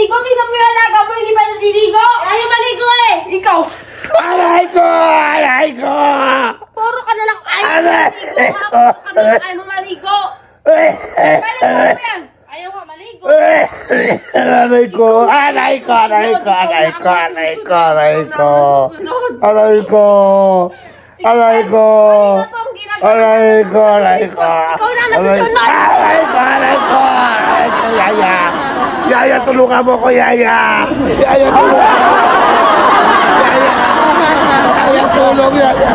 maligo. Tingnan mo yung alaga mo, hindi pa naliligo. Ayaw maligo eh. Ikaw. Aray ko! Aray ko! Puro ka na lang ayaw maligo. Puro ka na lang ayaw mo maligo. Kaya mo yan. Ayaw ka maligo. Aray ko! Aray ko! Aray ko! Aray ko! Aray ko! Aray ko! Aray ko! Aray ko! Aray ko! Aray ko! Ikaw na nasusunod. Aray ko! Aray ko! Aray ko! Yaya! Yaya, tulungan mo ko, Yaya! Yaya, tulungan mo! Yaya! Yaya, tulong, Yaya!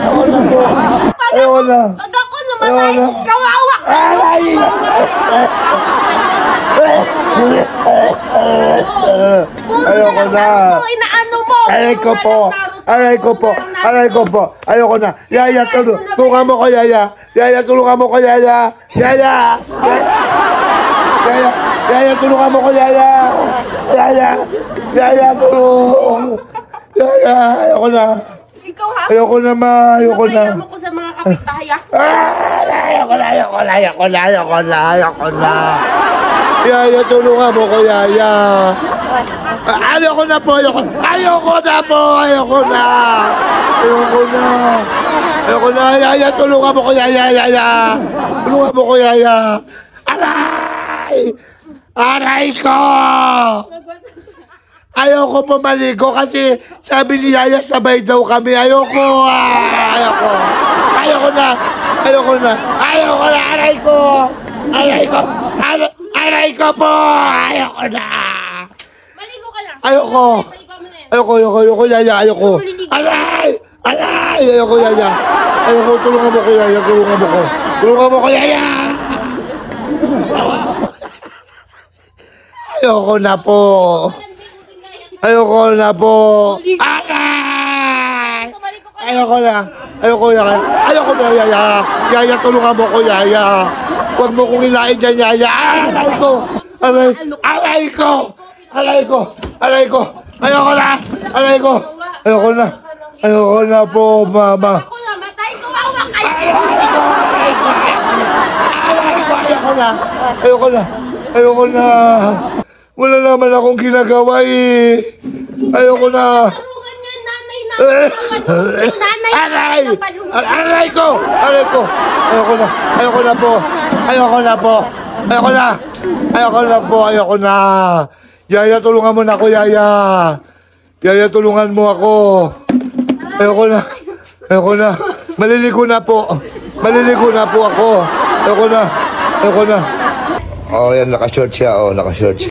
Ako na po! Ayaw na! Pag ako namatay, kawawa ka. Aray! Ayoko na! Inaano mo. Aray ko po! Aray ko po! Aray ko po! Ayoko na! Yaya, tulungan mo ko, Yaya! Yaya, tulungan mo ko, Yaya! Yaya! Yaya! Yaya, tulungan mo ko, Yaya! Yaya! Yaya, tulong! Yaya, ayoko na! Ikaw ha? Ayoko na, ma! Ayoko na! Ayaw mo ko sa mga kapitbahay ha? Ayoko na! Ayoko na! Ayoko na! Ayoko na! Ayoko na! Yaya, tulungan mo ko, Yaya! Ayoko na po! Ayoko na po! Ayoko na! Ayoko na! Ayoko na! Yaya, tulungan mo ko, Yaya! Yaya! Tulungan mo ko, Yaya! Aray! Aray ko! Ayoko po maligo kasi sabi ni Yaya sabay daw kami. Ayoko! Ayoko! Ayoko na! Ayoko na! Ayoko na! Aray ko! Aray ko! Aray ko po! Ayoko na! Maligo ka lang. Ayoko! Maligo mo na yan. Ayoko, Yaya! Ayoko! Aray! Aray! Ayoko, Yaya! Ayoko! Tulungan mo ko, Yaya! Tulungan mo ko! Tulungan mo ko, Yaya! Ayoko na po! Ayoko na po! Aray! Ayoko na! Ayoko na! Ayoko na, Yaya! Yaya, tulungan mo ko, Yaya! Huwag mo kong ilain dyan, Yaya! Aray ko! Aray! Aray ko! Aray ko! Aray ko! Ayoko na! Aray ko! Ayoko na! Ayoko na po, Mama! Ako namatay, kawawa kayo. Aray ko! Aray ko! Aray ko! Ayoko na! Ayoko na! Ayoko na! Wala naman akong ginagawa eh! Ayoko na! Tulungan niya, nanay na. Nanay. Aray! Aray ko! Aray ko! Ayoko na! Ayoko na po! Ayoko na po! Ayoko na! Ayoko na po! Ayoko na! Yaya, tulungan mo na ako, Yaya! Yaya, tulungan mo ako! Ayoko na! Ayoko na! Maliligo na po! Maliligo na po ako! Ayoko na! Ayoko na! Oh, yan, nakashort siya. Oh, nakashort siya.